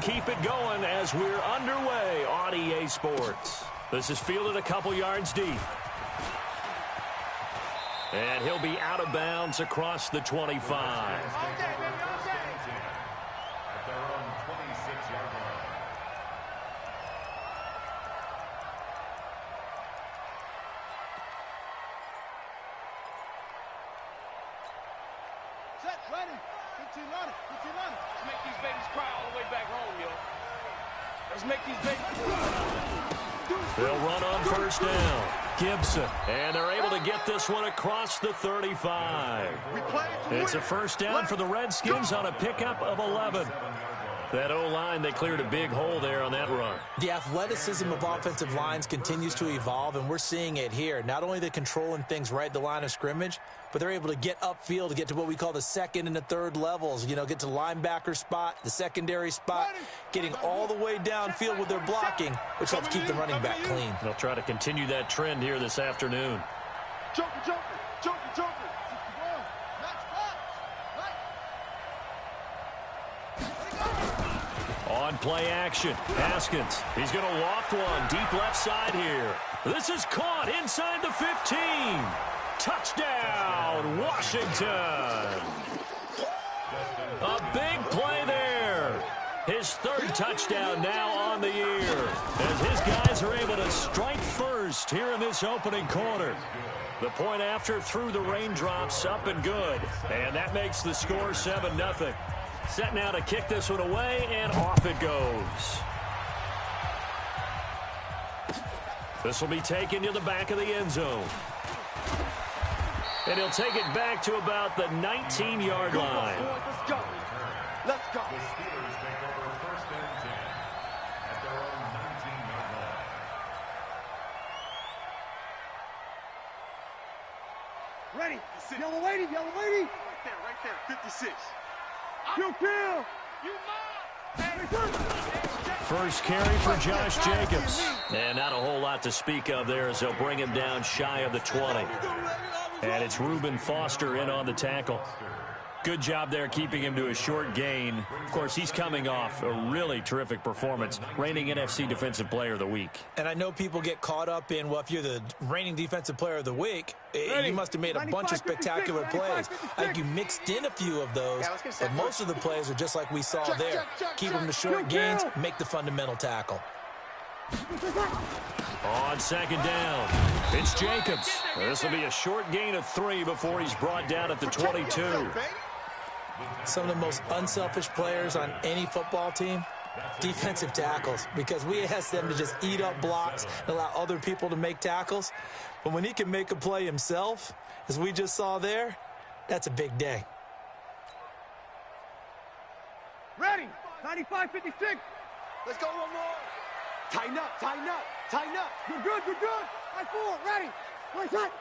keep it going as we're underway on EA Sports. This is fielded a couple yards deep. And he'll be out of bounds across the 25. They'll run on first down. Gibson. And they're able to get this one across the 35. It's a first down for the Redskins on a pickup of 11. That O-line, they cleared a big hole there on that run. The athleticism of offensive lines continues to evolve, and we're seeing it here. Not only they're controlling things right at the line of scrimmage, but they're able to get upfield to get to what we call the second and the third levels. You know, get to the linebacker spot, the secondary spot, getting all the way downfield with their blocking, which helps keep the running back clean. They'll try to continue that trend here this afternoon. On play action, Haskins. He's going to loft one deep left side here. This is caught inside the 15. Touchdown, Washington. A big play there. His third touchdown now on the year, as his guys are able to strike first here in this opening quarter. The point after through the raindrops, up and good. And that makes the score 7-0. Set now to kick this one away, and off it goes. This will be taken to the back of the end zone. And he'll take it back to about the 19-yard line. Let's go. Let's go. The Steelers take over first and 10 at their own 19-yard line. Ready. Yellow lady, yellow lady. Right there, 56. You kill. First carry for Josh Jacobs. And not a whole lot to speak of there as they'll bring him down shy of the 20. And it's Reuben Foster in on the tackle. Good job there keeping him to a short gain. Of course, he's coming off a really terrific performance, reigning NFC Defensive Player of the Week. And I know people get caught up in, well, if you're the reigning Defensive Player of the Week, you must have made a bunch of spectacular plays. I think you mixed in a few of those, but most of the plays are just like we saw there. Keep them to short gains, make the fundamental tackle. On second down, it's Jacobs. This will be a short gain of 3 before he's brought down at the 22. Some of the most unselfish players on any football team, defensive tackles, because we ask them to just eat up blocks and allow other people to make tackles. But when he can make a play himself, as we just saw there, that's a big day. Ready. 95-56. Let's go one more. Tighten up, tighten up, tighten up. You're good, you're good. High 4, ready. Play set.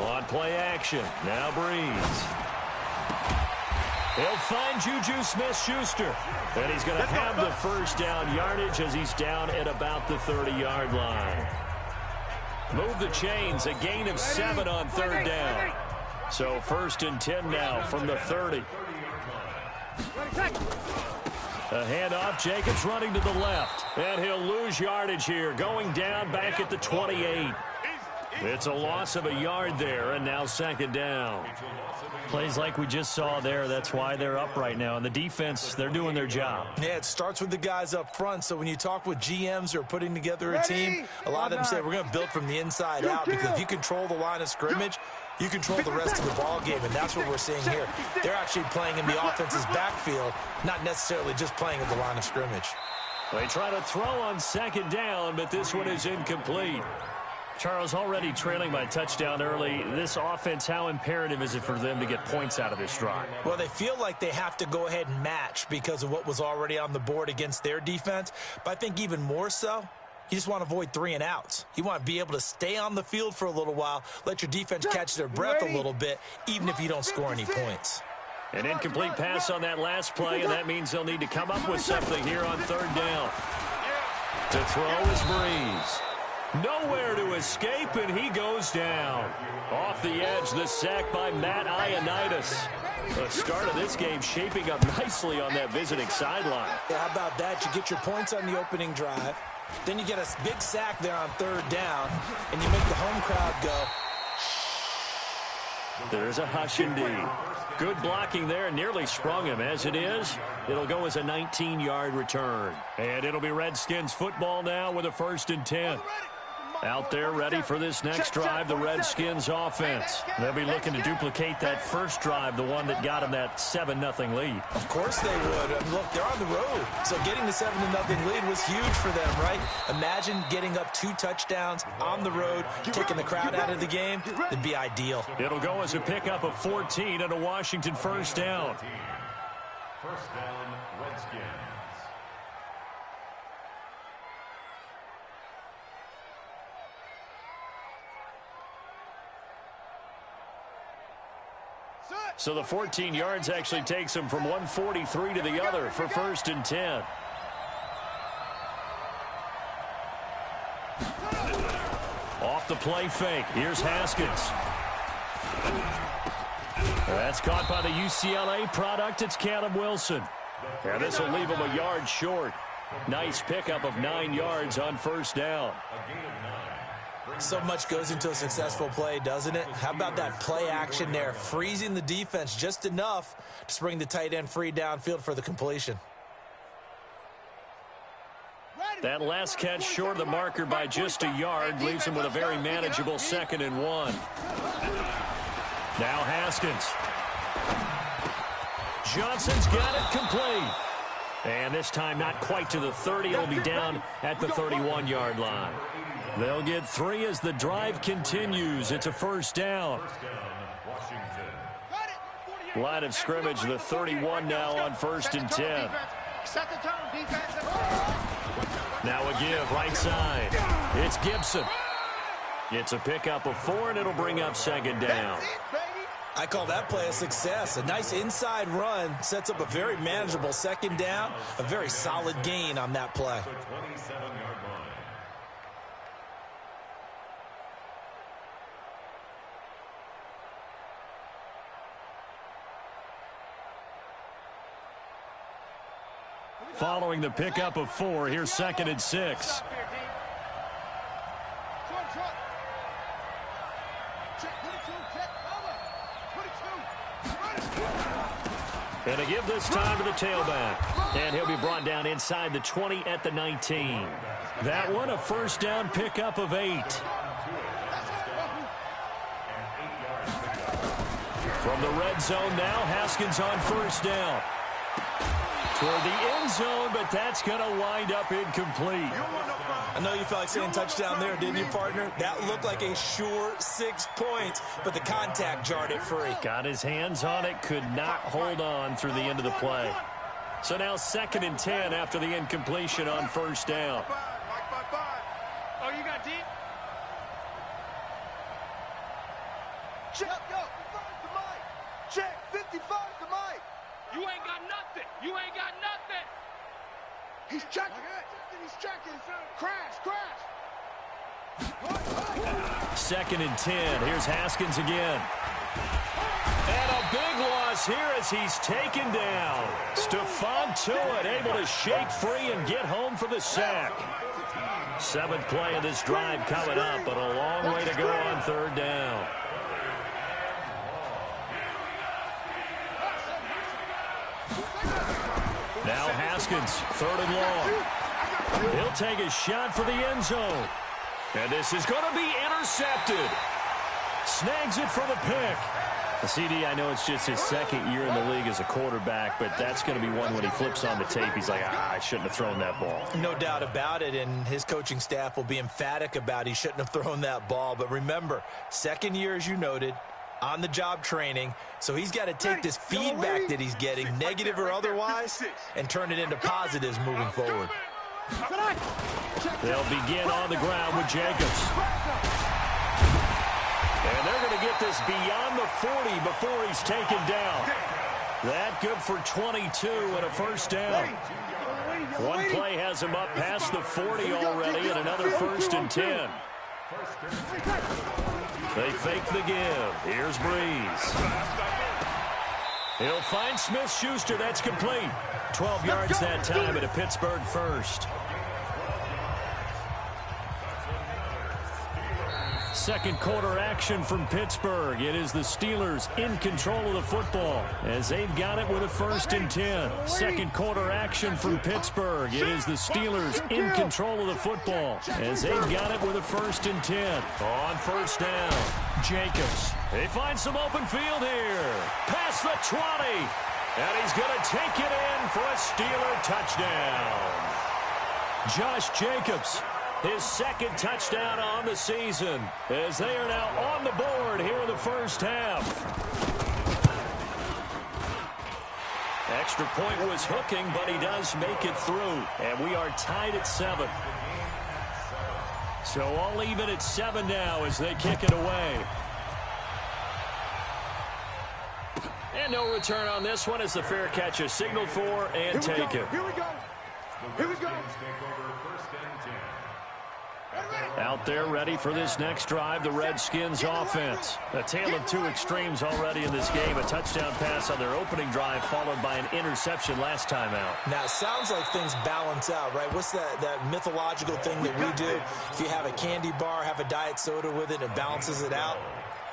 On play action, now Breeze. He'll find Juju Smith-Schuster. And he's going to have the first down yardage as he's down at about the 30-yard line. Move the chains, a gain of 7 on third down. So first and 10 now from the 30. A handoff, Jacobs running to the left. And he'll lose yardage here, going down back at the 28. It's a loss of a yard there, and now second down. Plays like we just saw there, that's why they're up right now. And the defense, they're doing their job. Yeah, it starts with the guys up front. So when you talk with GMs who are putting together a team, a lot of them say we're going to build from the inside out, because if you control the line of scrimmage, you control the rest of the ball game, and that's what we're seeing here. They're actually playing in the offense's backfield, not necessarily just playing at the line of scrimmage. They try to throw on second down, but this one is incomplete. Charles, already trailing by a touchdown early. This offense, how imperative is it for them to get points out of this drive? Well, they feel like they have to go ahead and match because of what was already on the board against their defense. But I think even more so, you just want to avoid 3 and outs. You want to be able to stay on the field for a little while, let your defense catch their breath a little bit, even if you don't score any points. An incomplete pass on that last play, and that means they'll need to come up with something here on third down. To throw is Breeze. Nowhere to escape, and he goes down. Off the edge, the sack by Matt Ioannidis. The start of this game shaping up nicely on that visiting sideline. Yeah, how about that? You get your points on the opening drive. Then you get a big sack there on third down, and you make the home crowd go. There's a hush indeed. Good blocking there, nearly sprung him. As it is, it'll go as a 19-yard return. And it'll be Redskins football now with a 1st and 10. Out there ready for this next drive, the Redskins offense. They'll be looking to duplicate that first drive, the one that got them that 7-0 lead. Of course they would. I mean, look, they're on the road. So getting the 7-0 lead was huge for them, right? Imagine getting up 2 touchdowns on the road, taking the crowd out of the game. It'd be ideal. It'll go as a pickup of 14 and a Washington 1st down. 1st down, Redskins. So the 14 yards actually takes him from 143 to the other for 1st and 10. Off the play fake. Here's Haskins. That's caught by the UCLA product. It's Callum Wilson. And this will leave him a yard short. Nice pickup of 9 yards on 1st down. So much goes into a successful play, doesn't it? How about that play action there, freezing the defense just enough to spring the tight end free downfield for the completion. That last catch short of the marker by just a yard leaves him with a very manageable 2nd and 1. Now Haskins. Johnson's got it complete. And this time not quite to the 30. It'll be down at the 31-yard line. They'll get 3 as the drive continues. It's a 1st down. Line of scrimmage, the 31 now on 1st and 10. Now a give, right side. It's Gibson. It's a pickup of 4, and it'll bring up 2nd down. I call that play a success. A nice inside run sets up a very manageable 2nd down. A very solid gain on that play. Following the pickup of 4, here's 2nd and 6. And a give this time to the tailback. And he'll be brought down inside the 20 at the 19. That one a 1st down pickup of 8. From the red zone now, Haskins on 1st down. Toward the end zone, but that's going to wind up incomplete. I know you felt like saying touchdown there, didn't you, partner? That looked like a sure 6 points, but the contact jarred it free. Got his hands on it, could not hold on through the end of the play. So now 2nd and 10 after the incompletion on 1st down. Oh, you got deep? Check, yo, 55 to Mike. Check, 55 to Mike. You ain't got nothing. You ain't got nothing. He's checking. He's checking. Crash, crash. 2nd and 10. Here's Haskins again. And a big loss here as he's taken down. Stephon Tuitt able to shake free and get home for the sack. 7th play of this drive coming up, but a long way to go on 3rd down. Now Haskins, 3rd and long. He'll take a shot for the end zone. And this is going to be intercepted. Snags it for the pick. The CD, I know it's just his 2nd year in the league as a quarterback, but that's going to be one when he flips on the tape. He's like, I shouldn't have thrown that ball. No doubt about it, and his coaching staff will be emphatic about he shouldn't have thrown that ball. But remember, 2nd year, as you noted, on-the-job training, so he's got to take this feedback that he's getting, negative or otherwise, and turn it into positives moving forward. They'll begin on the ground with Jacobs. And they're going to get this beyond the 40 before he's taken down. That good for 22 and a 1st down. One play has him up past the 40 already and another 1st and 10. They fake the give. Here's Breeze. He'll find Smith-Schuster. That's complete. 12 yards that time, and a Pittsburgh first. Second quarter action from Pittsburgh. It is the Steelers in control of the football as they've got it with a 1st and 10. Second quarter action from Pittsburgh. It is the Steelers in control of the football as they've got it with a 1st and 10. On 1st down, Jacobs. They find some open field here. Past the 20. And he's going to take it in for a Steeler touchdown. Josh Jacobs. His 2nd touchdown on the season as they are now on the board here in the first half. Extra point was hooking, but he does make it through. And we are tied at 7. So all even at 7 now as they kick it away. And no return on this one as the fair catch is signaled for and taken. Here we go. Here we go. Out there ready for this next drive, the Redskins offense. A tale of two extremes already in this game. A touchdown pass on their opening drive followed by an interception last time out. Now, it sounds like things balance out, right? What's that mythological thing that we do? If you have a candy bar, have a diet soda with it, it balances it out.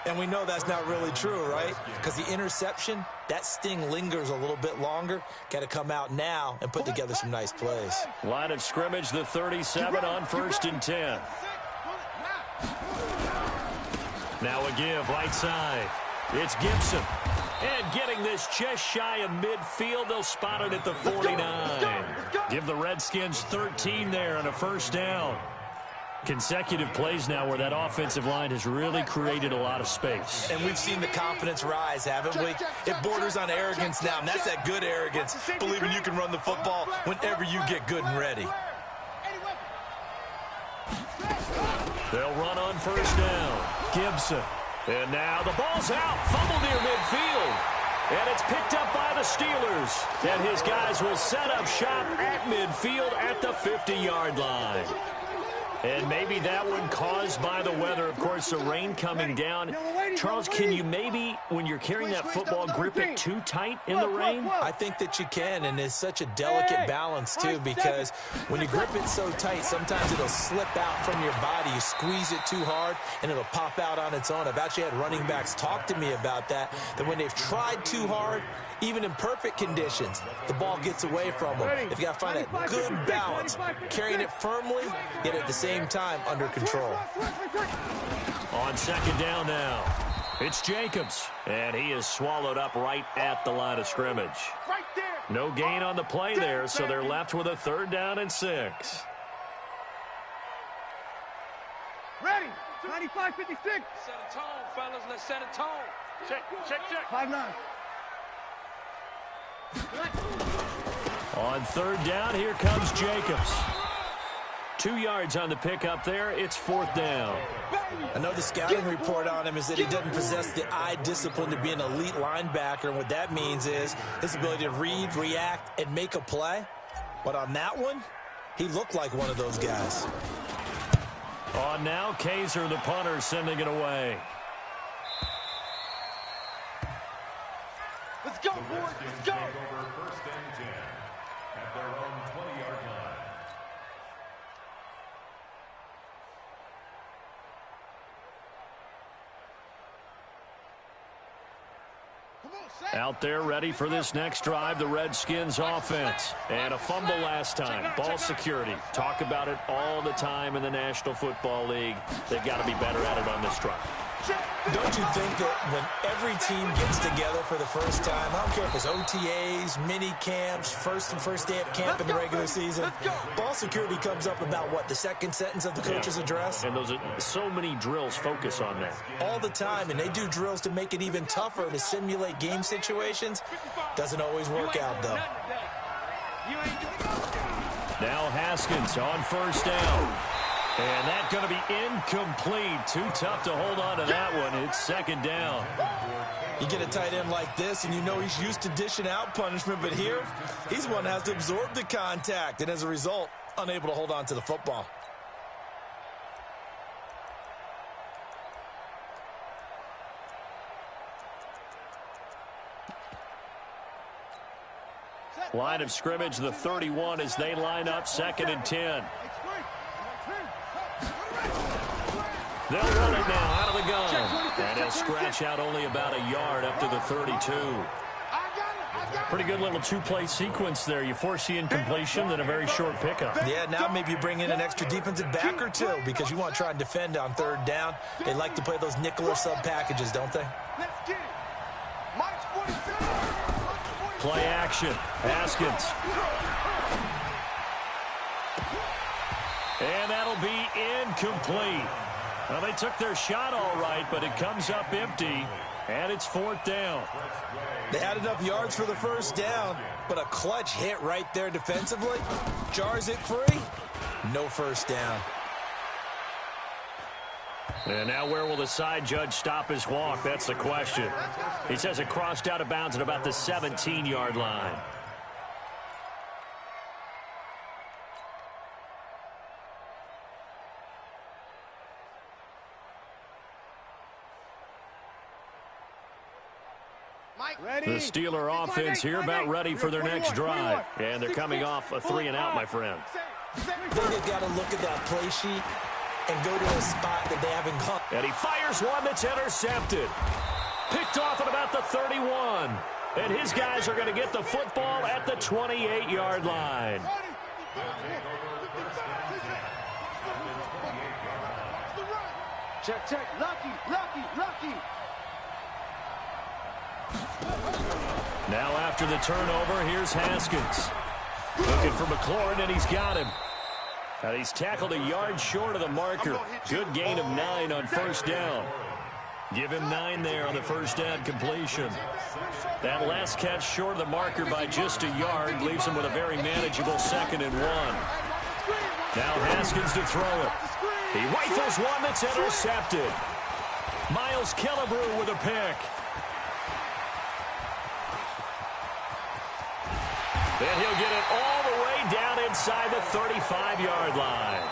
And we know that's not really true, right? Because the interception, that sting lingers a little bit longer. Got to come out now and put together some nice plays. Line of scrimmage, the 37 on 1st and 10. Now a give right side. It's Gibson. And getting this just shy of midfield, they'll spot it at the 49. Give the Redskins 13 there on a 1st down. Consecutive plays now where that offensive line has really created a lot of space. And we've seen the confidence rise, haven't we? It borders on arrogance now, and that's that good arrogance, believing you can run the football whenever you get good and ready. They'll run on 1st down. Gibson. And now the ball's out. Fumble near midfield. And it's picked up by the Steelers. And his guys will set up shop at midfield at the 50-yard line. And maybe that one caused by the weather. Of course, the rain coming down. Charles, can you maybe, when you're carrying that football, grip it too tight in the rain? I think that you can, and it's such a delicate balance, too, because when you grip it so tight, sometimes it'll slip out from your body. You squeeze it too hard, and it'll pop out on its own. I've actually had running backs talk to me about that when they've tried too hard, even in perfect conditions, the ball gets away from them. They've got to find a good balance, carrying it firmly, yet at the same time under control. On 2nd down now, it's Jacobs, and he is swallowed up right at the line of scrimmage. No gain on the play there, so they're left with a 3rd down and 6. Ready. 95-56. Set a tone, fellas. Let's set a tone. Check. 5-9. On 3rd down, here comes Jacobs. 2 yards on the pickup there. It's 4th down. I know the scouting report on him is that he doesn't possess the eye discipline to be an elite linebacker, and what that means is his ability to read, react, and make a play. But on that one, he looked like one of those guys. On now, Kaiser, the punter, sending it away. Let's go, boys. Let's go. Take over 1st and 10 at their own 20-yard line. Out there ready for this next drive, the Redskins offense. And a fumble last time. Ball security. Talk about it all the time in the National Football League. They've got to be better at it on this drive. Don't you think that when every team gets together for the first time, I don't care if it's OTAs, mini camps, first day of camp in the regular season, ball security comes up about what, the second sentence of the coach's address? And those are so many drills focus on that. All the time, and they do drills to make it even tougher to simulate game situations. Doesn't always work out, though. Now Haskins on 1st down. And that's going to be incomplete. Too tough to hold on to that one. It's 2nd down. You get a tight end like this, and you know he's used to dishing out punishment, but here, he's the one that has to absorb the contact, and as a result, unable to hold on to the football. Line of scrimmage, the 31 as they line up 2nd and 10. They'll run it now out of the gun. And he'll scratch out only about a yard up to the 32. Pretty good little two-play sequence there. You force the incompletion, then a very short pickup. Yeah, now maybe you bring in an extra defensive back or two because you want to try and defend on 3rd down. They like to play those nickel or sub packages, don't they? Play action. Haskins. And that'll be incomplete. Well, they took their shot all right, but it comes up empty, and it's 4th down. They had enough yards for the 1st down, but a clutch hit right there defensively jars it free. No 1st down. And now where will the side judge stop his walk? That's the question. He says it crossed out of bounds at about the 17-yard line. The Steeler offense here about ready for their next drive. And they're coming off a 3-and-out, my friend. I think they've got to look at that play sheet and go to a spot that they haven't gone. And he fires one that's intercepted. Picked off at about the 31. And his guys are going to get the football at the 28-yard line. Check, check. Lucky. Now after the turnover, here's Haskins. Looking for McLaurin, and he's got him. And he's tackled a yard short of the marker. Good gain of 9 on 1st down. Give him 9 there on the 1st down completion. That last catch short of the marker by just a yard leaves him with a very manageable 2nd and 1. Now Haskins to throw it. He rifles one that's intercepted. Miles Killebrew with a pick. And he'll get it all the way down inside the 35-yard line.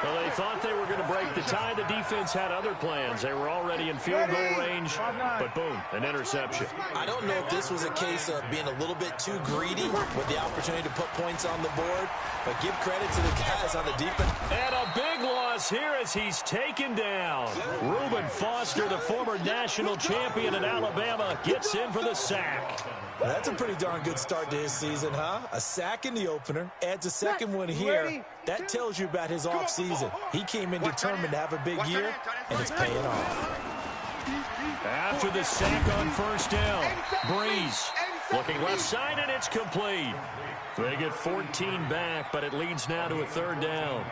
Well, they thought they were going to break the tie. The defense had other plans. They were already in field goal range, but boom, an interception. I don't know if this was a case of being a little bit too greedy with the opportunity to put points on the board, but give credit to the guys on the defense. And a big loss here as he's taken down. Reuben Foster, the former national champion at Alabama, gets in for the sack. Well, that's a pretty darn good start to his season, huh? A sack in the opener, adds a second one here. That tells you about his offseason. He came in determined to have a big year, and it's paying off. After the sack on 1st down, Breeze looking left side, and it's complete. They get 14 back, but it leads now to a 3rd down.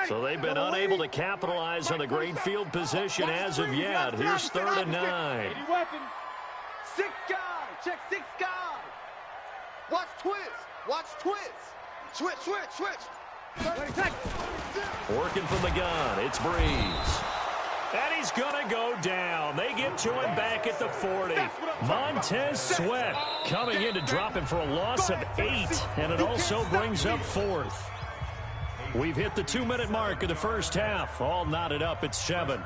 So they've been unable to capitalize on the great field position as of yet. Here's 3rd and 9. 6 guys. Check 6 guys. Watch twist. Switch. Working from the gun. It's Breeze. And he's going to go down. They get to him back at the 40. Montez Sweat coming in to drop him for a loss of 8. And it also brings up 4th. We've hit the 2-minute mark of the 1st half. All knotted up at 7.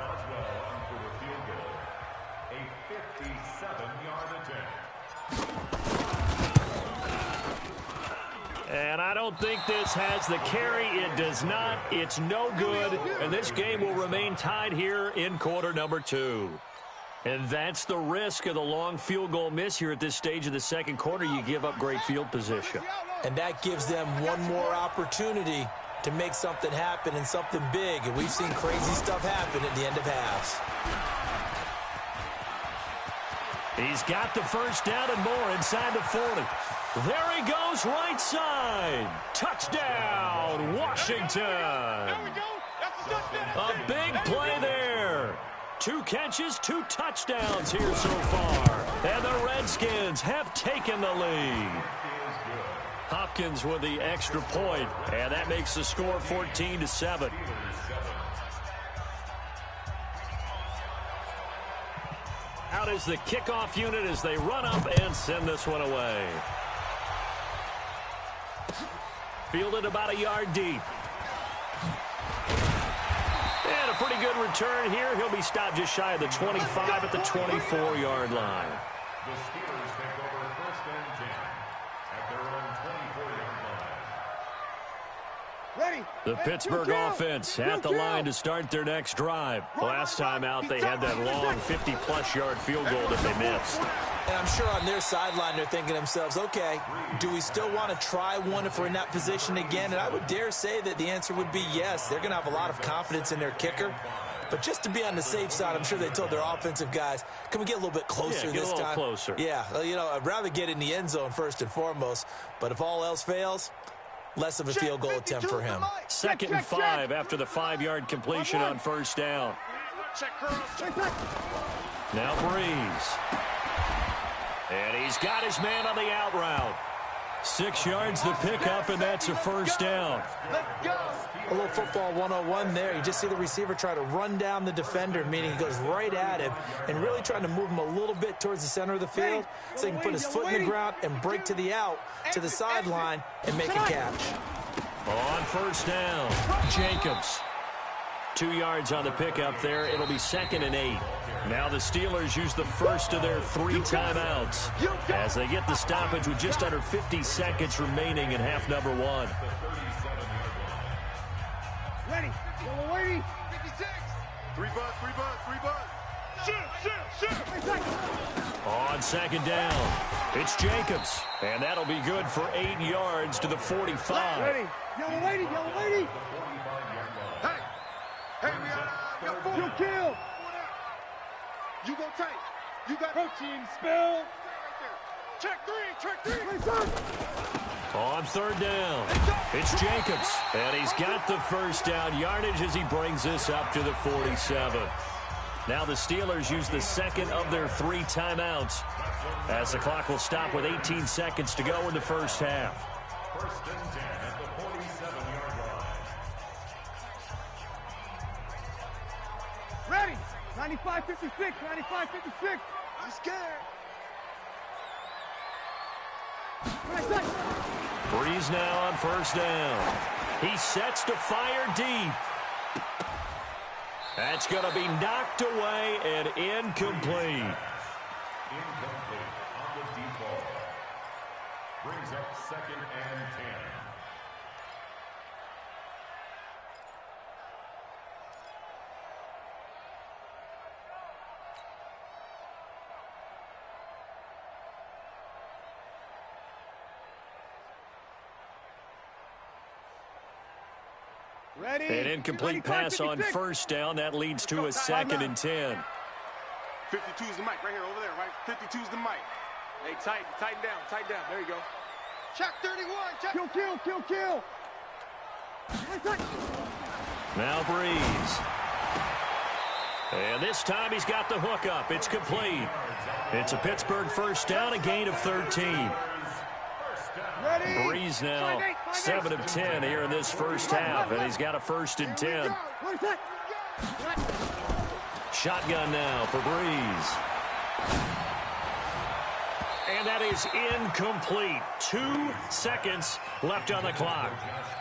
And I don't think this has the carry. It does not. It's no good. And this game will remain tied here in quarter number 2. And that's the risk of the long field goal miss here at this stage of the 2nd quarter. You give up great field position. And that gives them one more opportunity to make something happen and something big. And we've seen crazy stuff happen at the end of halves. He's got the 1st down and more inside the 40. There he goes right side. Touchdown, Washington. A big play there. 2 catches, 2 touchdowns here so far. And the Redskins have taken the lead. Hopkins with the extra point, and that makes the score 14-7. Out is the kickoff unit as they run up and send this one away. Fielded about a yard deep. And a pretty good return here. He'll be stopped just shy of the 25 at the 24-yard line. The Steelers take over 1st and 10 at their own 24-yard line. Ready. The Pittsburgh offense at the line to start their next drive. Last time out, they had that long 50-plus yard field goal that they missed. And I'm sure on their sideline they're thinking to themselves, okay, do we still want to try one if we're in that position again? And I would dare say that the answer would be yes. They're going to have a lot of confidence in their kicker. But just to be on the safe side, I'm sure they told their offensive guys, can we get a little bit closer this time? Get a little closer. Yeah, you know, I'd rather get in the end zone first and foremost. But if all else fails, less of a field goal attempt for him. 2nd and 5 after the 5-yard completion on 1st down. Now Breeze. And he's got his man on the out route. 6 yards the pickup, and that's a 1st down. A little football 101 there. You just see the receiver try to run down the defender, meaning he goes right at him and really trying to move him a little bit towards the center of the field so he can put his foot in the ground and break to the out, to the sideline, and make a catch. On 1st down, Jacobs. 2 yards on the pickup there. It'll be 2nd and 8. Now the Steelers use the first of their 3 timeouts as they get the stoppage with just under 50 seconds remaining in half number 1. Ready. Yellow lady. 56. 3 bud. Shoot. On 2nd down, it's Jacobs. And that'll be good for 8 yards to the 45. Ready. Yellow lady. Hey, we got 4. You kill. You go tight. You got protein spill. Check 3. On 3rd down, it's Jacobs. And he's got the 1st down yardage as he brings this up to the 47. Now the Steelers use the 2nd of their 3 timeouts as the clock will stop with 18 seconds to go in the 1st half. 1st and 10 at the 47-yard line. Ready. 95-56. I'm scared. Breeze now on 1st down. He sets to fire deep. That's going to be knocked away and incomplete. Incomplete on the deep ball. Brings up 2nd and 10. Ready. An incomplete pass on 1st down. That leads to a 2nd and 10. 52 is the mic right here, over there, right? 52 is the mic. Hey, tighten down. There you go. Check 31. Check. Kill. Now Breeze. And this time he's got the hook up. It's complete. It's a Pittsburgh 1st down, a gain of 13. Ready. Breeze now 7 of 10 here in this 1st half, and he's got a 1st and 10. Shotgun now for Breeze. And that is incomplete. 2 seconds left on the clock.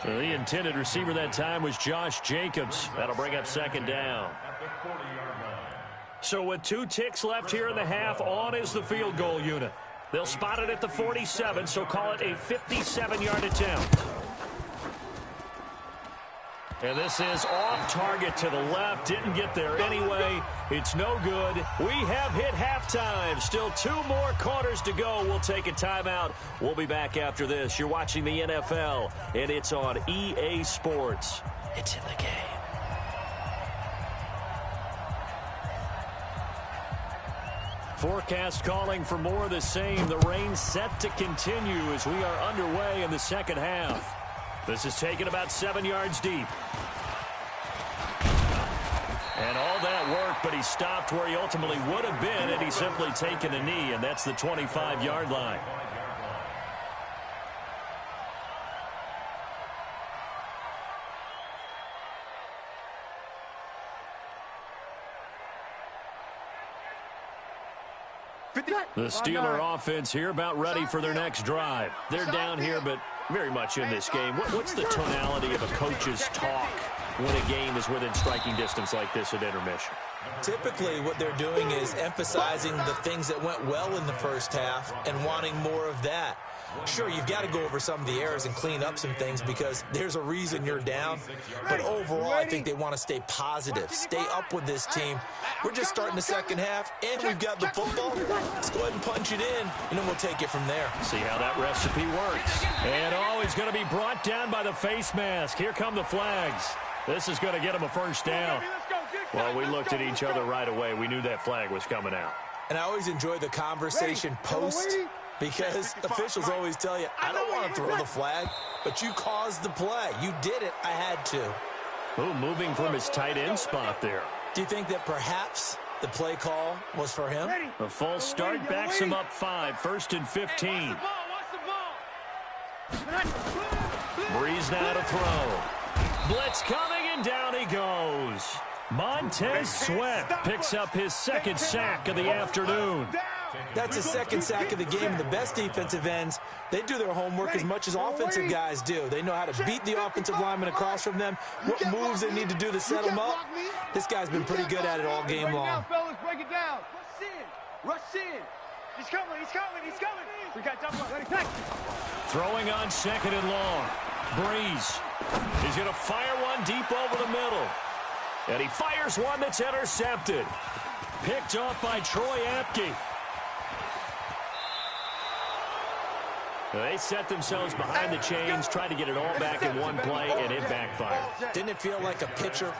The intended receiver that time was Josh Jacobs. That'll bring up 2nd down. So with 2 ticks left here in the half, on is the field goal unit. They'll spot it at the 47, so call it a 57-yard attempt. And this is off target to the left. Didn't get there anyway. It's no good. We have hit halftime. Still 2 more quarters to go. We'll take a timeout. We'll be back after this. You're watching the NFL, and it's on EA Sports. It's in the game. Forecast calling for more of the same. The rain set to continue as we are underway in the 2nd half. This is taken about 7 yards deep. And all that work, but he stopped where he ultimately would have been had he simply taken a knee, and that's the 25-yard line. The Steeler offense here about ready for their next drive. They're down here, but Very much in this game. What's the tonality of a coach's talk when a game is within striking distance like this at intermission? Typically, what they're doing is emphasizing the things that went well in the first half and wanting more of that. Sure, you've got to go over some of the errors and clean up some things because there's a reason you're down. But overall, I think they want to stay positive, stay up with this team. We're just starting the second half, and we've got the football. Let's go ahead and punch it in, and then we'll take it from there. See how that recipe works. And, oh, he's going to be brought down by the face mask. Here come the flags. This is going to get him a first down. Well, we looked at each other right away. We knew that flag was coming out. And I always enjoy the conversation post because officials always tell you, I don't want to throw the flag, but you caused the play. You did it. I had to. Oh, moving from his tight end spot there. Do you think that perhaps the play call was for him? A false start backs him up 5, 1st and 15. Breeze now to throw. Blitz coming, and down he goes. Montez Sweat picks up his second sack of the afternoon. That's his second sack of the game. And the best defensive ends, they do their homework as much as offensive guys do. They know how to beat the offensive lineman across from them, what moves they need to do to set them up. This guy's been pretty good at it all game long. Break it down. Rush in. Rush in. He's coming. He's coming. He's coming. We got double. Ready, catch. Throwing on 2nd and long. Breeze. He's going to fire one deep over the middle. And he fires one that's intercepted. Picked off by Troy Apke. They set themselves behind the chains, tried to get it all back in one play, and it backfired. Didn't it feel like a pitcher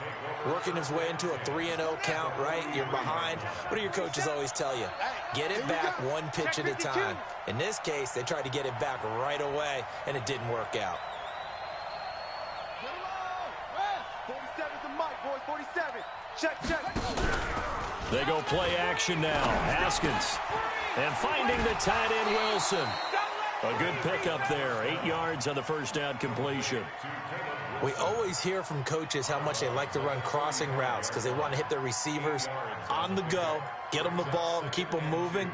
working his way into a 3-0 count, right? You're behind. What do your coaches always tell you? Get it back one pitch at a time. In this case, they tried to get it back right away, and it didn't work out. 47's the mic, boys. 47. Check. They go play action now. Haskins. And finding the tight end, Wilson. A good pickup there. 8 yards on the first down completion. We always hear from coaches how much they like to run crossing routes because they want to hit their receivers on the go, get them the ball, and keep them moving.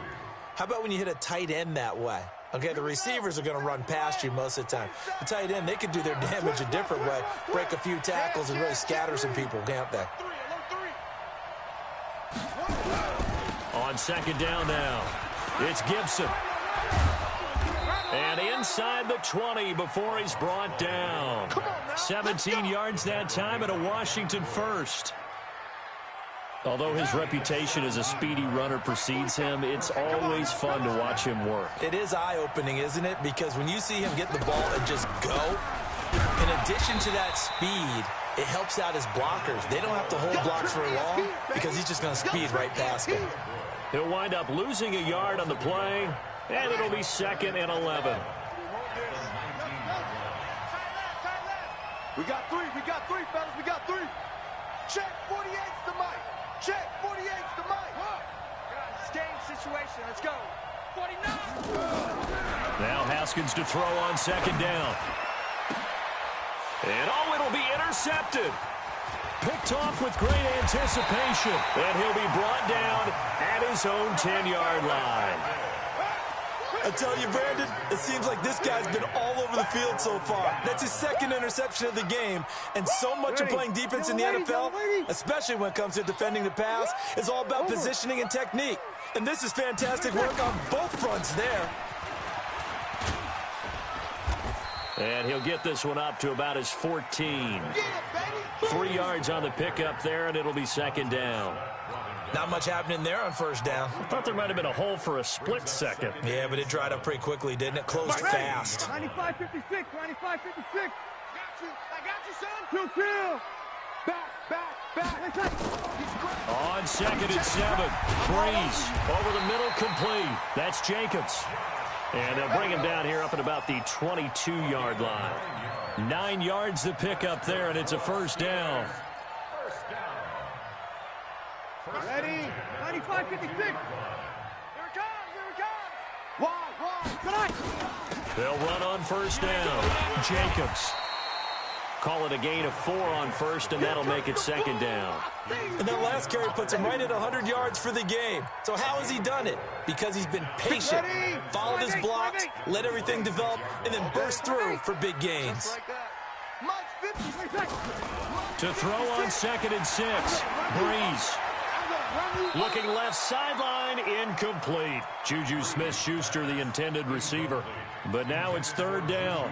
How about when you hit a tight end that way? Okay, the receivers are going to run past you most of the time. The tight end, they can do their damage a different way, break a few tackles and really scatter some people, can't they? On 2nd down now, it's Gibson. And inside the 20 before he's brought down. 17 yards that time and a Washington first. Although his reputation as a speedy runner precedes him, it's always fun to watch him work. It is eye-opening, isn't it? Because when you see him get the ball and just go, in addition to that speed, it helps out his blockers. They don't have to hold blocks for long because he's just going to speed right past them. He'll wind up losing a yard on the play, and it'll be 2nd and 11. We got three, fellas. We got 3. Check, 48's the mic. Check, 48's the mic. It's game situation. Let's go. 49. Now Haskins to throw on 2nd down. And oh, it'll be intercepted. Picked off with great anticipation. And he'll be brought down at his own 10-yard line. I tell you, Brandon, it seems like this guy's been all over the field so far. That's his 2nd interception of the game. And so much of playing defense in the NFL, especially when it comes to defending the pass, is all about positioning and technique. And this is fantastic work on both fronts there. And he'll get this one up to about his 14. 3 yards on the pickup there, and it'll be 2nd down. Not much happening there on 1st down. I thought there might have been a hole for a split second. Yeah, but it dried up pretty quickly, didn't it? Closed fast. 95-56, 95-56. I got you, son. 2-2. Back. On 2nd and 7. Breeze over the middle, complete. That's Jacobs. And they'll bring him down here up at about the 22-yard line. 9 yards to pick up there, and it's a 1st down. Ready? 95-56. Here it comes. Wide. They'll run on 1st down. Jacobs. Call it a gain of 4 on first, and that'll make it second down. And that last carry puts him right at 100 yards for the game. So how has he done it? Because he's been patient, followed his blocks, let everything develop, and then burst through for big gains. To throw on 2nd and 6. Breeze. Looking left sideline, incomplete. Juju Smith-Schuster, the intended receiver. But now it's 3rd down.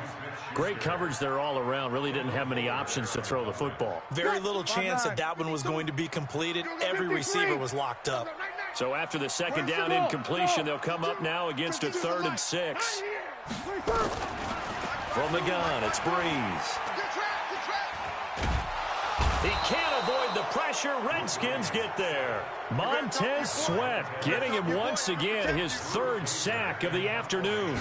Great coverage there all around. Really didn't have many options to throw the football. Very little chance that one was going to be completed. Every receiver was locked up. So after the 2nd down incompletion, they'll come up now against a 3rd and 6. From the gun, it's Breeze. He can't avoid the pressure. Redskins get there. Montez Sweat getting him once again his 3rd sack of the afternoon.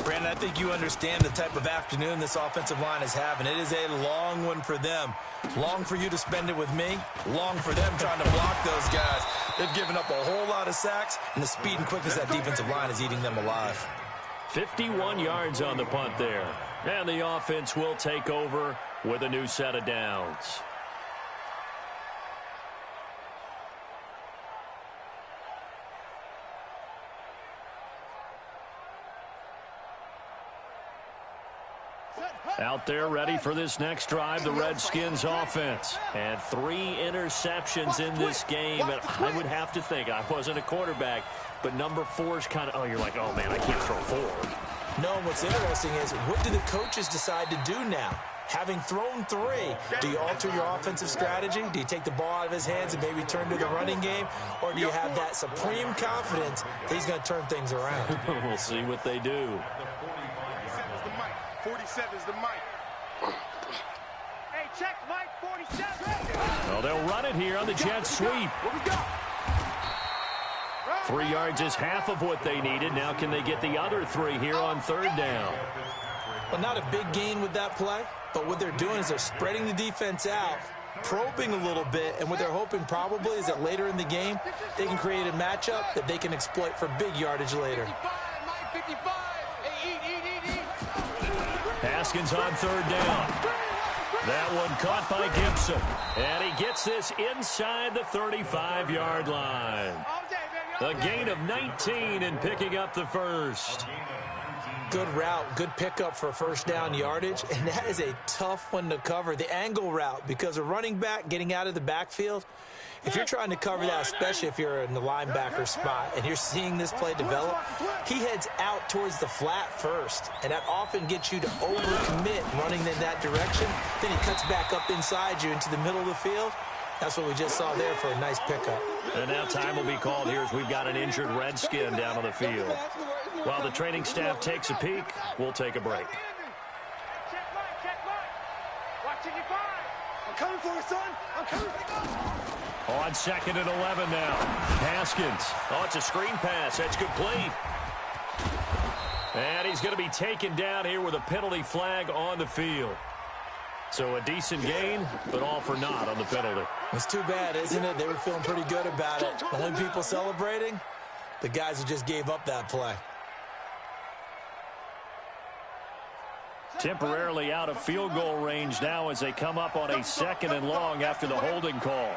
Brandon, I think you understand the type of afternoon this offensive line is having. It is a long one for them. Long for you to spend it with me. Long for them trying to block those guys. They've given up a whole lot of sacks, and the speed and quickness of that defensive line is eating them alive. 51 yards on the punt there. And the offense will take over with a new set of downs. Out there ready for this next drive, the Redskins offense. And 3 interceptions in this game. And I would have to think, I wasn't a quarterback, but number 4 is kind of, you're like, oh, man, I can't throw 4. No, what's interesting is, what do the coaches decide to do now? Having thrown 3, do you alter your offensive strategy? Do you take the ball out of his hands and maybe turn to the running game? Or do you have that supreme confidence that he's going to turn things around? We'll see what they do. 47's the mic. Hey, check Mike 47. Well, they'll run it here on the jet sweep. What we got? 3 yards is half of what they needed. Now can they get the other 3 here on 3rd down? Well, not a big gain with that play, but what they're doing is they're spreading the defense out, probing a little bit, and what they're hoping probably is that later in the game, they can create a matchup that they can exploit for big yardage later. 55, Mike 55. Haskins on 3rd down. That one caught by Gibson. And he gets this inside the 35-yard line. A gain of 19 and picking up the 1st. Good route, good pickup for 1st down yardage, and that is a tough one to cover. The angle route, because a running back getting out of the backfield, if you're trying to cover that, especially if you're in the linebacker spot and you're seeing this play develop, he heads out towards the flat first, and that often gets you to overcommit running in that direction. Then he cuts back up inside you into the middle of the field. That's what we just saw there for a nice pickup. And now time will be called here as we've got an injured Redskin down on the field. While the training staff takes a peek, we'll take a break. Check Mike. Watch it, you five. I'm coming for you, son. I'm coming for you. On 2nd and 11 now. Haskins. Oh, it's a screen pass. That's complete. And he's going to be taken down here with a penalty flag on the field. So a decent gain, but all for naught on the penalty. It's too bad, isn't it? They were feeling pretty good about it. The only people celebrating, the guys who just gave up that play. Temporarily out of field goal range now as they come up on a 2nd and long after the holding call.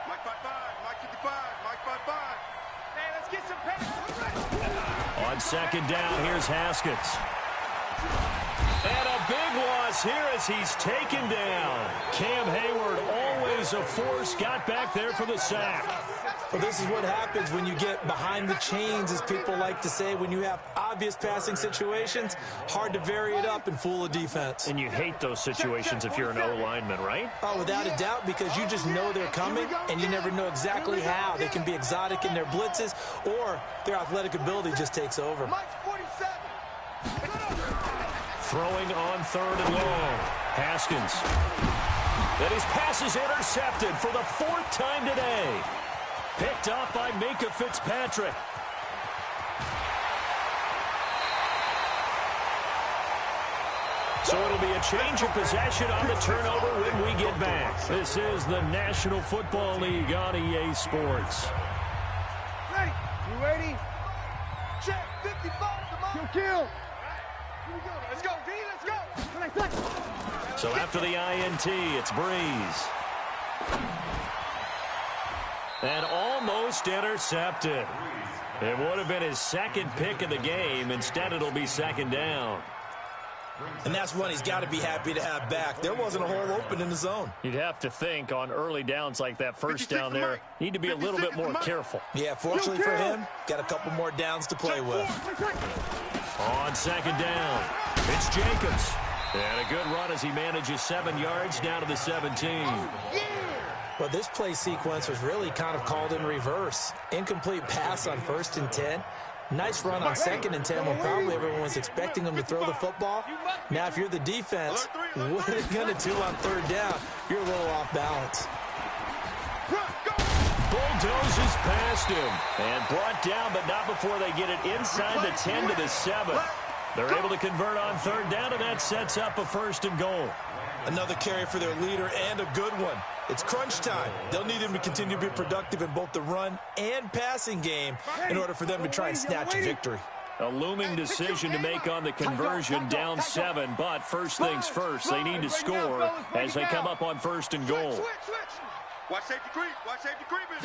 Mike 55, Mike 55, Mike 55. Hey, let's get some pace. On 2nd down, here's Haskins. And a big loss here as he's taken down. Cam Hayward, always a force, got back there for the sack. Well, this is what happens when you get behind the chains, as people like to say. When you have obvious passing situations, hard to vary it up and fool a defense. And you hate those situations if you're an O-lineman, right? Oh, without a doubt, because you just know they're coming, and you never know exactly how. They can be exotic in their blitzes, or their athletic ability just takes over. Throwing on 3rd and long. Haskins. And his pass is intercepted for the 4th time today. Picked up by Minkah Fitzpatrick. So it'll be a change of possession on the turnover when we get back. This is the National Football League on EA Sports. Ready? You ready? Check 55 to Mike. Kill. Let's go, D, let's go. So after the INT, it's Breeze. And almost intercepted. It would have been his second pick of the game. Instead, it'll be second down. And that's one he's got to be happy to have back. There wasn't a hole open in the zone. You'd have to think on early downs like that first down there, need to be a little bit more careful. Yeah, fortunately for him, got a couple more downs to play with. On second down, it's Jacobs. And a good run as he manages 7 yards down to the 17. Well, this play sequence was really kind of called in reverse. Incomplete pass on 1st and 10. Nice run on 2nd and 10 when probably everyone was expecting him to throw the football. Now, if you're the defense, what are you going to do on 3rd down? You're a little off balance. Bulldozes past him and brought down, but not before they get it inside the 10 to the 7. They're able to convert on 3rd down, and that sets up a 1st and goal. Another carry for their leader and a good one. It's crunch time. They'll need him to continue to be productive in both the run and passing game in order for them to try and snatch a victory. A looming decision to make on the conversion, down 7, but first things first, they need to score as they come up on 1st and goal. Watch safety creep. Watch safety creeping.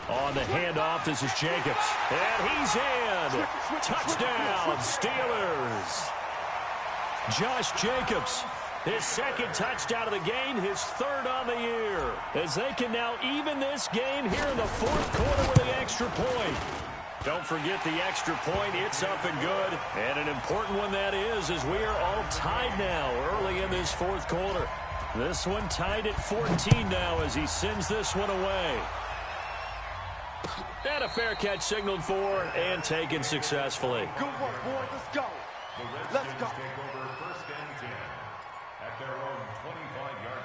On the handoff, this is Jacobs. And he's in. Touchdown, Steelers. Josh Jacobs, his 2nd touchdown of the game, his 3rd on the year. As they can now even this game here in the 4th quarter with the extra point. Don't forget the extra point. It's up and good. And an important one that is, as we are all tied now early in this 4th quarter. This one tied at 14 now as he sends this one away. And a fair catch signaled for and taken successfully. Good work, boys. Let's go. Let's go. Take over 1st and 10 at their own 25-yard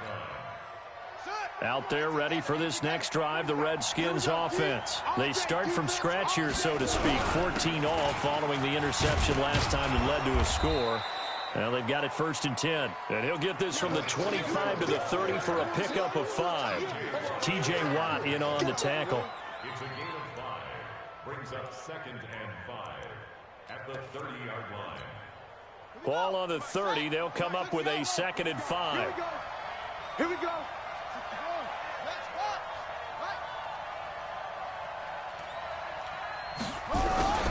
line. Out there ready for this next drive, the Redskins offense. They start from scratch here, so to speak. 14 all following the interception last time that led to a score. Well, they've got it 1st and 10. And he'll get this from the 25 to the 30 for a pickup of 5. T.J. Watt in on the tackle. It's a gain of 5. Brings up 2nd and 5 at the 30-yard line. Ball on the 30. They'll come up with a 2nd and 5. Here we go.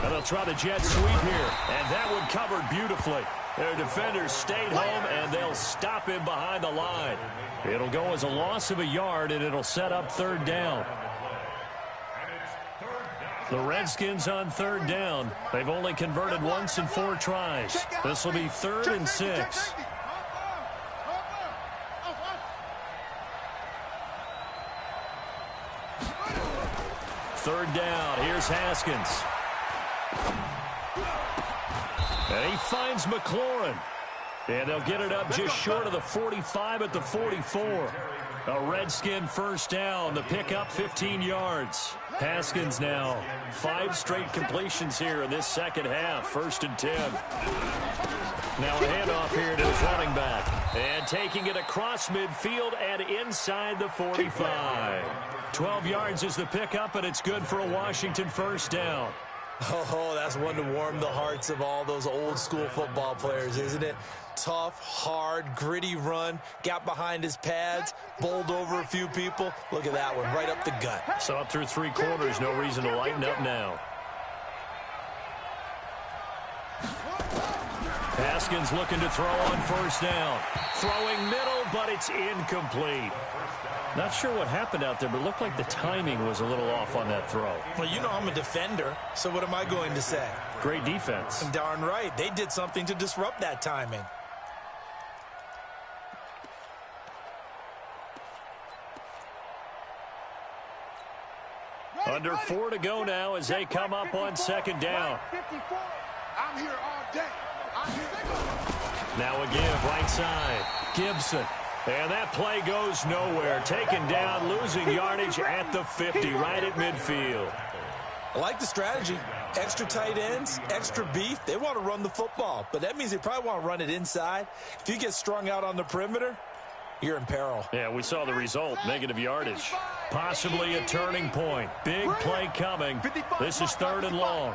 And they'll try the jet sweep here. And that one covered beautifully. Their defenders stayed home, and they'll stop him behind the line. It'll go as a loss of a yard, and it'll set up 3rd down. The Redskins on 3rd down. They've only converted once in 4 tries. This will be 3rd and 6. Third down. Here's Haskins. And he finds McLaurin. And they'll get it up just short of the 45 at the 44. A Redskin 1st down. The pickup 15 yards. Haskins now 5 straight completions here in this 2nd half. 1st and 10. Now a handoff here to his running back. And taking it across midfield and inside the 45. 12 yards is the pickup, and it's good for a Washington 1st down. Oh, that's one to warm the hearts of all those old school football players, isn't it? Tough, hard, gritty run, got behind his pads, bowled over a few people. Look at that one, right up the gut. So up through 3 quarters, no reason to lighten up now. Haskins looking to throw on 1st down. Throwing middle, but it's incomplete. Not sure what happened out there, but it looked like the timing was a little off on that throw. Well, you know I'm a defender, so what am I going to say? Great defense. Darn right. They did something to disrupt that timing. Under 4 to go now as they come up on 2nd down. I'm here all day. Now a give, right side. Gibson. And that play goes nowhere. Taken down, losing yardage at the 50, right at midfield. I like the strategy. Extra tight ends, extra beef. They want to run the football, but that means they probably want to run it inside. If you get strung out on the perimeter, you're in peril. Yeah, we saw the result, negative yardage. Possibly a turning point. Big play coming. This is 3rd and long.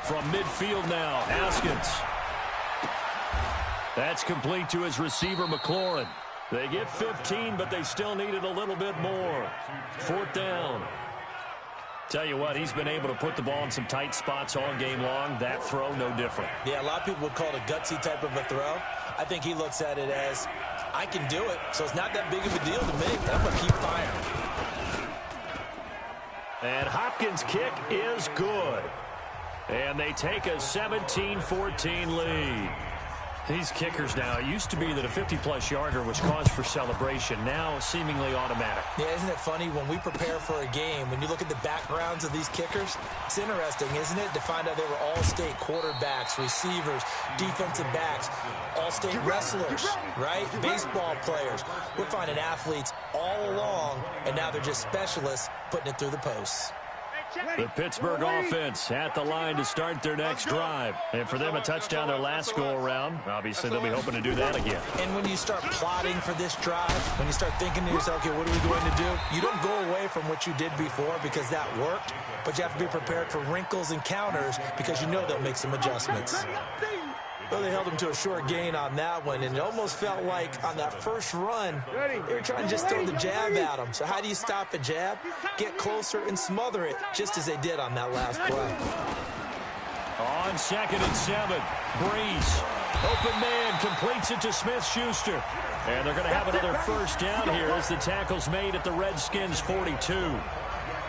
From midfield now, Haskins. That's complete to his receiver, McLaurin. They get 15, but they still needed a little bit more. 4th down. Tell you what, he's been able to put the ball in some tight spots all game long. That throw, no different. Yeah, a lot of people would call it a gutsy type of a throw. I think he looks at it as, I can do it, so it's not that big of a deal to me. I'm going to keep firing. And Hopkins' kick is good. And they take a 17-14 lead. These kickers now, it used to be that a 50-plus yarder was cause for celebration. Now, seemingly automatic. Yeah, isn't it funny when we prepare for a game, when you look at the backgrounds of these kickers, it's interesting, isn't it, to find out they were all-state quarterbacks, receivers, defensive backs, all-state wrestlers, right? Baseball players. We're finding athletes all along, and now they're just specialists putting it through the posts. The Pittsburgh offense at the line to start their next drive. And for them, a touchdown their last go-around. Obviously, they'll be hoping to do that again. And when you start plotting for this drive, when you start thinking to yourself, okay, what are we going to do? You don't go away from what you did before because that worked, but you have to be prepared for wrinkles and counters because you know they'll make some adjustments. Well, they held him to a short gain on that one, and it almost felt like on that first run, they were trying to just throw the jab at him. So how do you stop a jab? Get closer and smother it, just as they did on that last play. On 2nd and 7, Breeze. Open man completes it to Smith-Schuster. And they're going to have another first down here as the tackle's made at the Redskins' 42.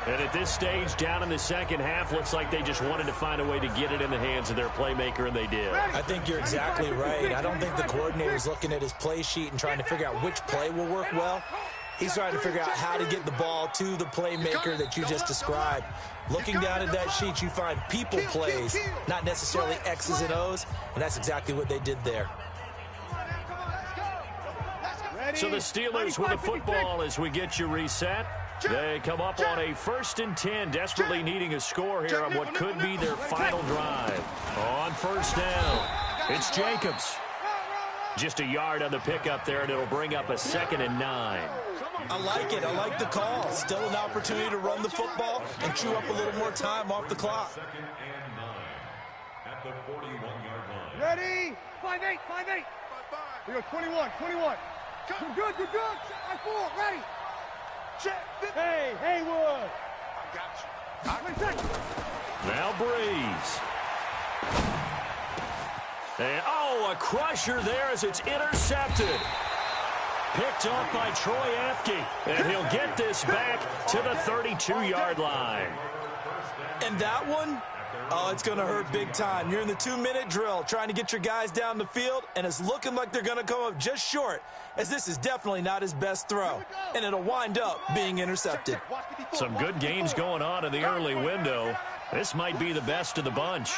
And at this stage, down in the second half, looks like they just wanted to find a way to get it in the hands of their playmaker, and they did. I think you're exactly right. I don't think the coordinator's looking at his play sheet and trying to figure out which play will work well. He's trying to figure out how to get the ball to the playmaker that you just described. Looking down at that sheet, you find people plays, not necessarily X's and O's, and that's exactly what they did there. So the Steelers with the football as we get you reset. They come up on a 1st and 10, desperately needing a score here on what could be their final drive. On 1st down, it's Jacobs. Just a yard on the pickup there, and it'll bring up a 2nd and 9. I like it. I like the call. Still an opportunity to run the football and chew up a little more time off the clock. 2nd and 9 at the 41-yard line. Ready? 5-8, 5-8. We go 21, 21. You're good, you're good. I 4, ready. Hey, Haywood. I got you. Now Breeze. And, a crusher there as it's intercepted. Picked off by Troy Apke. And he'll get this back to the 32-yard line. And that one, it's going to hurt big time. You're in the 2-minute drill trying to get your guys down the field, and it's looking like they're going to come up just short, as this is definitely not his best throw, and it'll wind up being intercepted. Some good games going on in the early window. This might be the best of the bunch.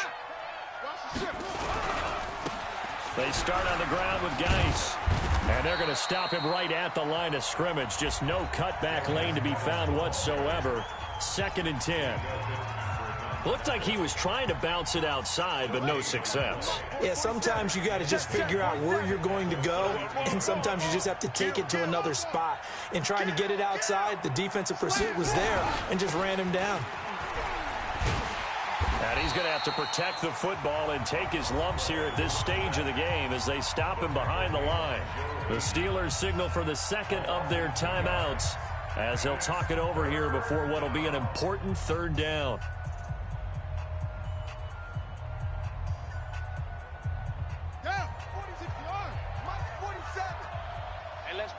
They start on the ground with Geis, and they're going to stop him right at the line of scrimmage. Just no cutback lane to be found whatsoever. 2nd and 10. Looked like he was trying to bounce it outside, but no success. Yeah, sometimes you got to just figure out where you're going to go, and sometimes you just have to take it to another spot. In trying to get it outside, the defensive pursuit was there and just ran him down. And he's going to have to protect the football and take his lumps here at this stage of the game as they stop him behind the line. The Steelers signal for the 2nd of their timeouts as they'll talk it over here before what will be an important 3rd down.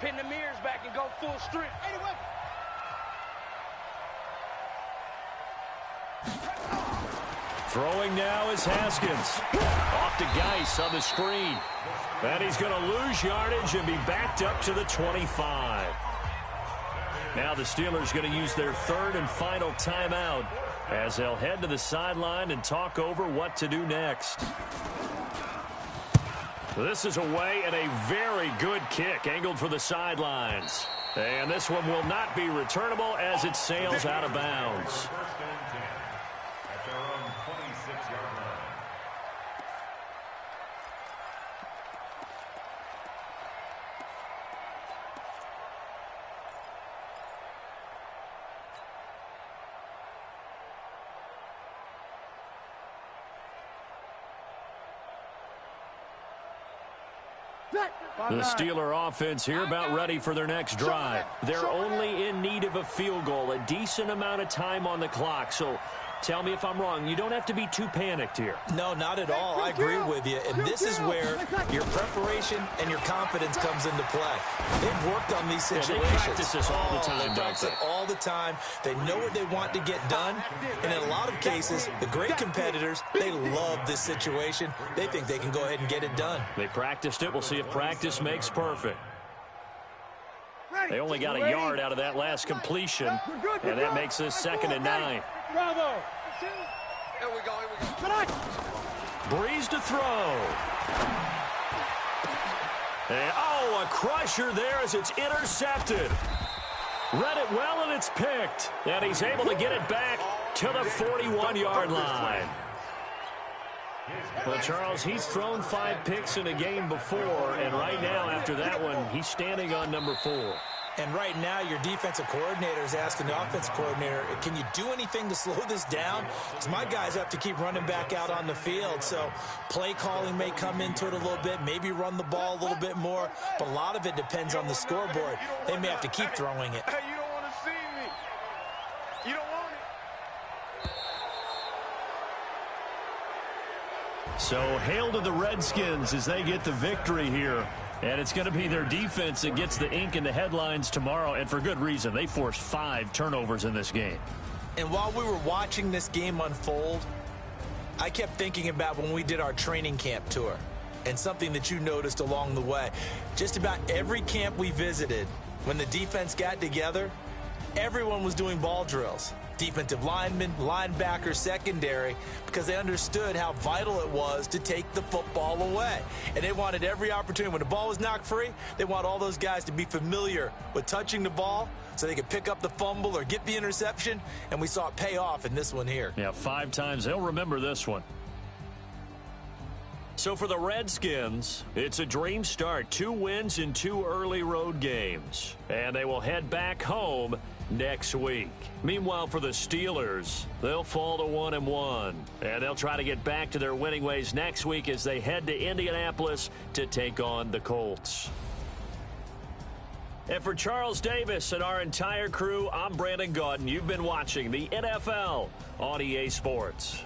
Pin the mirrors back and go full strength. Anyway. Throwing now is Haskins. Off to Geis on the screen. And he's going to lose yardage and be backed up to the 25. Now the Steelers going to use their 3rd and final timeout as they'll head to the sideline and talk over what to do next. This is away and a very good kick angled for the sidelines. And this one will not be returnable as it sails out of bounds. At their own 26-yard line. The Steeler offense here about ready for their next drive. They're only in need of a field goal, a decent amount of time on the clock. So tell me if I'm wrong. You don't have to be too panicked here. No, not at all. I agree with you. And this is where your preparation and your confidence comes into play. They've worked on these situations. Yeah, they practice this all the time, They practice it all the time. They know what they want to get done. And in a lot of cases, the great competitors, they love this situation. They think they can go ahead and get it done. They practiced it. We'll see if practice makes perfect. They only got a yard out of that last completion, and that makes this 2nd and 9. Bravo. Here we go. Breeze to throw. And, oh, a crusher there as it's intercepted. Read it well, and it's picked. And he's able to get it back to the 41-yard line. Well, Charles, he's thrown 5 picks in a game before, and right now, after that one, he's standing on number 4. And right now, your defensive coordinator is asking the offensive coordinator, can you do anything to slow this down? Because my guys have to keep running back out on the field. So play calling may come into it a little bit, maybe run the ball a little bit more. But a lot of it depends on the scoreboard. They may have to keep throwing it. Hey, you don't want to see me. You don't want it. So hail to the Redskins as they get the victory here. And it's going to be their defense that gets the ink in the headlines tomorrow, and for good reason. They forced 5 turnovers in this game. And while we were watching this game unfold, I kept thinking about when we did our training camp tour and something that you noticed along the way. Just about every camp we visited, when the defense got together, everyone was doing ball drills. Defensive linemen, linebackers, secondary, because they understood how vital it was to take the football away. And they wanted every opportunity. When the ball was knocked free, they want all those guys to be familiar with touching the ball so they could pick up the fumble or get the interception. And we saw it pay off in this one here. Yeah, 5 times. They'll remember this one. So for the Redskins, it's a dream start. 2 wins in 2 early road games. And they will head back home next week. Meanwhile, for the Steelers, they'll fall to 1-1. And they'll try to get back to their winning ways next week as they head to Indianapolis to take on the Colts. And for Charles Davis and our entire crew, I'm Brandon Gaudin. You've been watching the NFL on EA Sports.